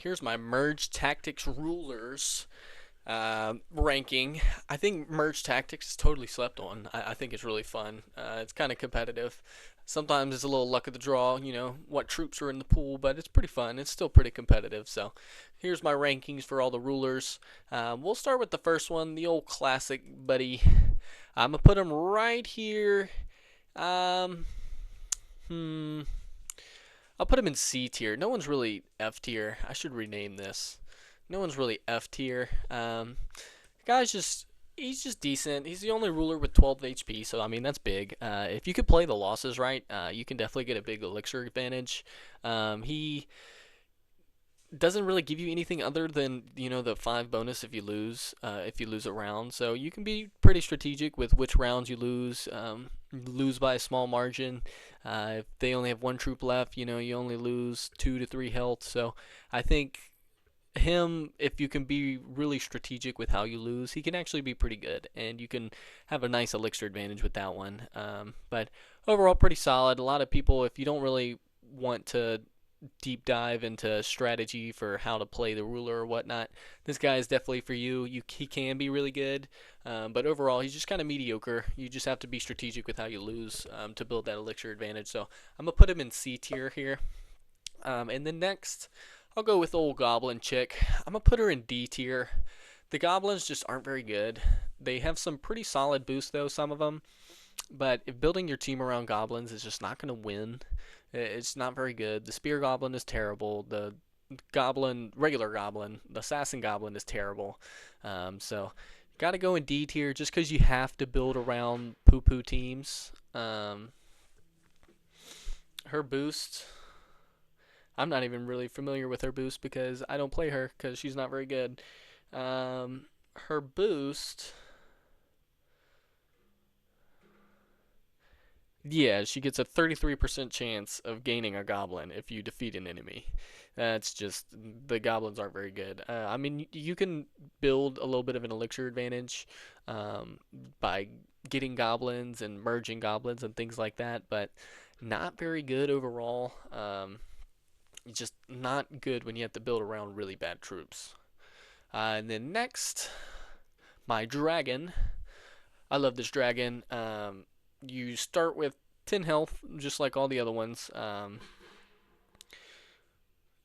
Here's my Merge Tactics rulers ranking. I think Merge Tactics is totally slept on. I think it's really fun. It's kind of competitive. Sometimes it's a little luck of the draw, what troops are in the pool, but it's pretty fun. It's still pretty competitive. So here's my rankings for all the rulers. We'll start with the first one, the old classic buddy. I'm going to put him right here. Um, hmm. I'll put him in C tier. No one's really F tier. I should rename this. No one's really F tier. Guy's just he's just decent. He's the only ruler with 12 HP, so I mean that's big. If you could play the losses right, you can definitely get a big elixir advantage. He doesn't really give you anything other than the 5 bonus if you lose a round. So you can be pretty strategic with which rounds you lose. Lose by a small margin. If they only have one troop left, you only lose 2 to 3 health. So I think him, if you can be really strategic with how you lose, he can actually be pretty good, and you can have a nice elixir advantage with that one. But overall, pretty solid. A lot of people, if you don't really want to deep dive into strategy for how to play the ruler or whatnot, this guy is definitely for you. He can be really good, but overall he's just kind of mediocre. You just have to be strategic with how you lose to build that elixir advantage. So I'm gonna put him in C tier here. And then next, I'll go with old Goblin Chick. I'm gonna put her in D tier. The goblins just aren't very good. They have some pretty solid boosts though, some of them. But if building your team around goblins is just not gonna win, it's not very good. The spear goblin is terrible. The regular goblin, the assassin goblin is terrible. So got to go in D tier just because you have to build around poo poo teams. Her boost, I'm not even really familiar with her boost because I don't play her because she's not very good. Her boost, yeah, she gets a 33% chance of gaining a goblin if you defeat an enemy. That's just, the goblins aren't very good. I mean, you can build a little bit of an elixir advantage um, by getting goblins and merging goblins and things like that, but not very good overall. Just not good when you have to build around really bad troops. And then next, my dragon. I love this dragon. You start with 10 health, just like all the other ones.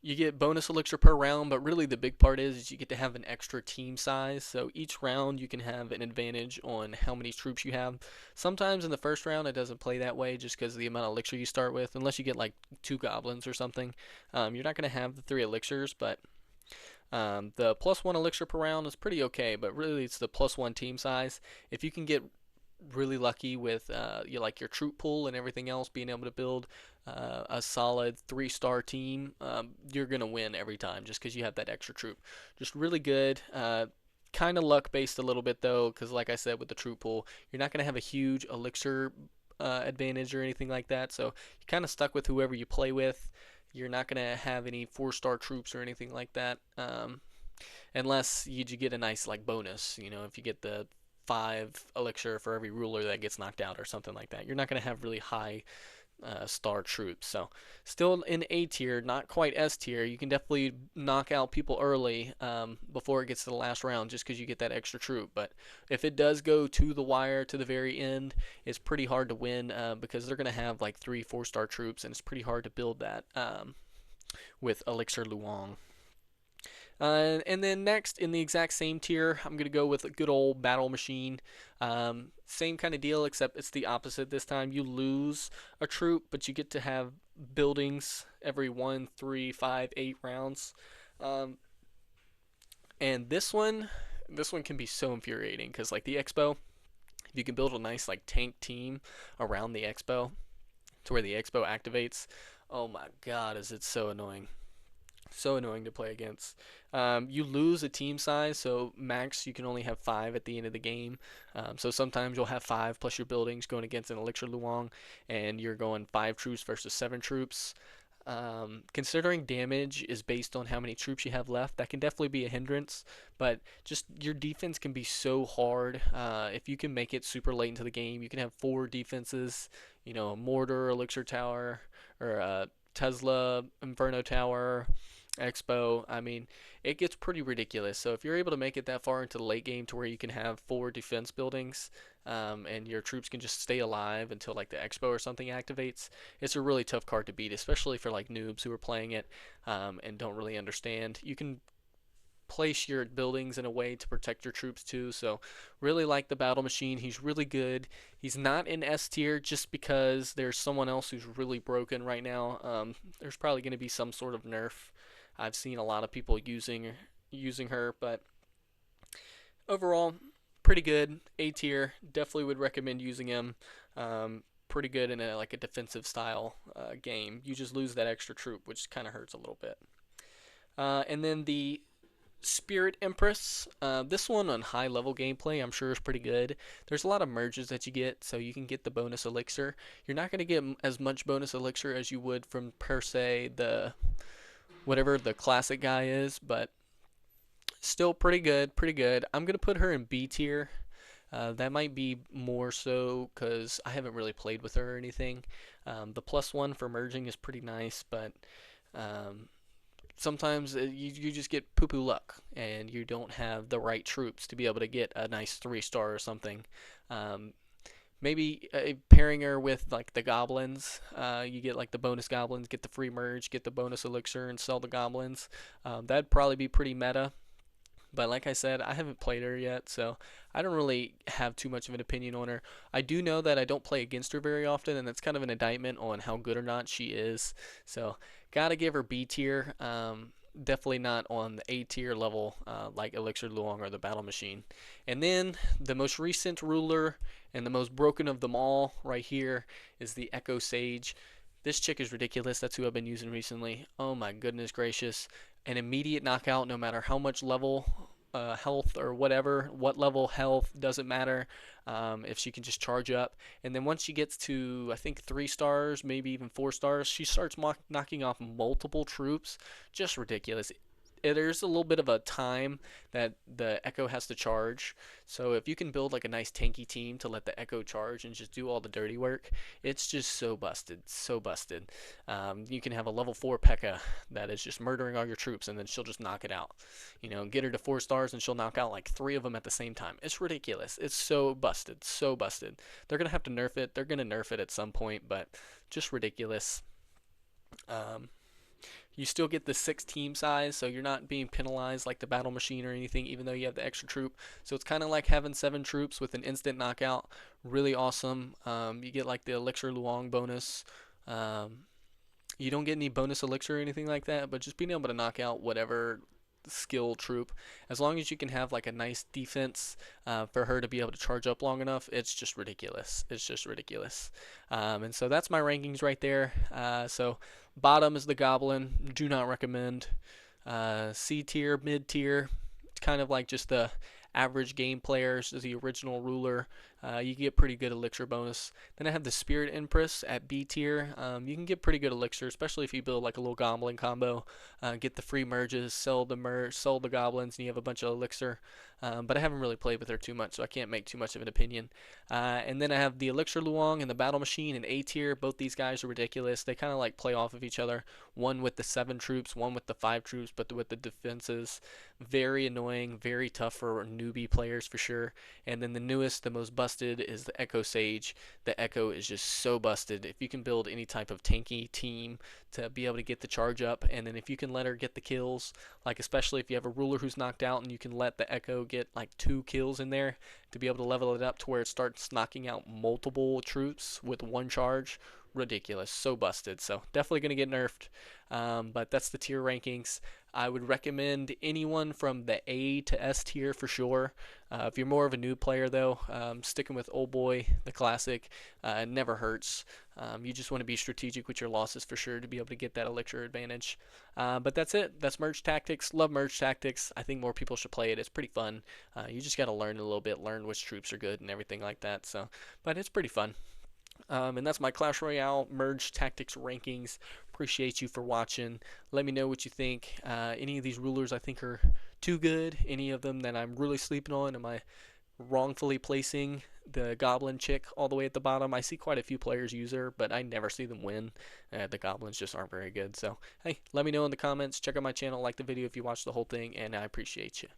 You get bonus elixir per round, but really the big part is you get to have an extra team size. So each round you can have an advantage on how many troops you have. Sometimes in the first round it doesn't play that way just because of the amount of elixir you start with. Unless you get like 2 goblins or something, you're not going to have the 3 elixirs, but the +1 elixir per round is pretty okay, but really it's the +1 team size. If you can get really lucky with your troop pool and everything else, being able to build a solid 3-star team, you're gonna win every time just because you have that extra troop. Just really good. Kind of luck based a little bit though, because like I said with the troop pool, you're not gonna have a huge elixir advantage or anything like that. So you're kind of stuck with whoever you play with. You're not gonna have any 4-star troops or anything like that. Unless you get a nice like bonus, if you get the 5 elixir for every ruler that gets knocked out or something like that. You're not going to have really high star troops. So still in A tier, not quite S tier. You can definitely knock out people early before it gets to the last round just because you get that extra troop. But if it does go to the wire to the very end, it's pretty hard to win because they're going to have like 3 4-star troops, and it's pretty hard to build that with Elixir Luong. And then next, in the exact same tier, I'm going to go with a good old battle machine. Same kind of deal, except it's the opposite this time. You lose a troop, but you get to have buildings every 1, 3, 5, 8 rounds. Um, and this one can be so infuriating because, like the Expo, if you can build a nice like tank team around the Expo to where the Expo activates, oh my God, is it so annoying. So annoying to play against. You lose a team size, so max you can only have 5 at the end of the game. So sometimes you'll have 5 plus your buildings going against an Elixir Luong, and you're going 5 troops versus 7 troops. Considering damage is based on how many troops you have left, that can definitely be a hindrance. But just your defense can be so hard. If you can make it super late into the game, you can have 4 defenses. A mortar, elixir tower, or a Tesla Inferno tower, Expo, I mean, it gets pretty ridiculous. So if you're able to make it that far into the late game to where you can have 4 defense buildings, and your troops can just stay alive until like the Expo or something activates, it's a really tough card to beat, especially for like noobs who are playing it, and don't really understand. You can place your buildings in a way to protect your troops too. So really like the battle machine. He's really good. He's not in S tier just because there's someone else who's really broken right now. There's probably going to be some sort of nerf. I've seen a lot of people using her, but overall, pretty good. A tier. Definitely would recommend using him. Pretty good in a like a defensive style game. You just lose that extra troop, which kind of hurts a little bit. And then the Spirit Empress. This one on high level gameplay, I'm sure is pretty good. There's a lot of merges that you get, so you can get the bonus elixir. You're not going to get as much bonus elixir as you would from per se the whatever the classic guy is, but still pretty good, pretty good. I'm going to put her in B tier. That might be more so because I haven't really played with her or anything. The +1 for merging is pretty nice, but um, sometimes you just get poo poo luck and you don't have the right troops to be able to get a nice 3-star or something. Um, Maybe pairing her with like the goblins, you get like the bonus goblins, get the free merge, get the bonus elixir, and sell the goblins. That'd probably be pretty meta. But like I said, I haven't played her yet, so I don't really have too much of an opinion on her. I do know that I don't play against her very often, and that's kind of an indictment on how good or not she is. So, gotta give her B tier. Definitely not on the A tier level like Elixir Luong or the Battle Machine. And then the most recent ruler and the most broken of them all right here is the Echo Sage. This chick is ridiculous. That's who I've been using recently. Oh my goodness gracious. An immediate knockout no matter how much level health or whatever, what level health, doesn't matter. If she can just charge up. And then once she gets to, I think, 3 stars, maybe even 4 stars, she starts knocking off multiple troops. Just ridiculous. There's a little bit of a time that the Echo has to charge. So if you can build like a nice tanky team to let the Echo charge and just do all the dirty work, it's just so busted, so busted. You can have a level 4 P.E.K.K.A that is just murdering all your troops, and then she'll just knock it out. You know, get her to 4 stars and she'll knock out like 3 of them at the same time. It's ridiculous. It's so busted, so busted. They're gonna have to nerf it. They're gonna nerf it at some point, but just ridiculous. Um, you still get the 6 team size, so you're not being penalized like the battle machine or anything, even though you have the extra troop. So it's kind of like having 7 troops with an instant knockout. Really awesome. You get like the Elixir Luong bonus. Um, you don't get any bonus elixir or anything like that, but just being able to knock out whatever skill troop, as long as you can have like a nice defense for her to be able to charge up long enough, it's just ridiculous. It's just ridiculous. And so that's my rankings right there. So bottom is the Goblin. Do not recommend. C tier, mid tier. It's kind of like just the average game players, the original ruler. You get pretty good elixir bonus. Then I have the Spirit Empress at B tier. You can get pretty good elixir, especially if you build like a little goblin combo. Get the free merges, sell the goblins, and you have a bunch of elixir. But I haven't really played with her too much, so I can't make too much of an opinion. And then I have the Elixir Luong and the Battle Machine in A tier. Both these guys are ridiculous. They kind of like play off of each other. One with the 7 troops, one with the 5 troops, but with the defenses. Very annoying, very tough for newbie players for sure. And then the newest, the most busted is the Echo Sage. The Echo is just so busted. If you can build any type of tanky team to be able to get the charge up, and then if you can let her get the kills, like especially if you have a ruler who's knocked out and you can let the Echo get like 2 kills in there to be able to level it up to where it starts knocking out multiple troops with 1 charge. Ridiculous, so busted. So definitely going to get nerfed. But that's the tier rankings. I would recommend anyone from the A to S tier for sure. If you're more of a new player though, sticking with Old Boy, the classic, it never hurts. You just want to be strategic with your losses for sure to be able to get that elixir advantage. But that's it. That's Merge Tactics. Love Merge Tactics. I think more people should play it. It's pretty fun. You just got to learn a little bit, learn which troops are good and everything like that. So, but it's pretty fun. And that's my Clash Royale Merge Tactics rankings. Appreciate you for watching. Let me know what you think. Any of these rulers I think are too good. Any of them that I'm really sleeping on. Am I wrongfully placing the goblin chick all the way at the bottom. I see quite a few players use her, but I never see them win. The goblins just aren't very good. So, hey, let me know in the comments. Check out my channel, like the video if you watched the whole thing, and I appreciate you.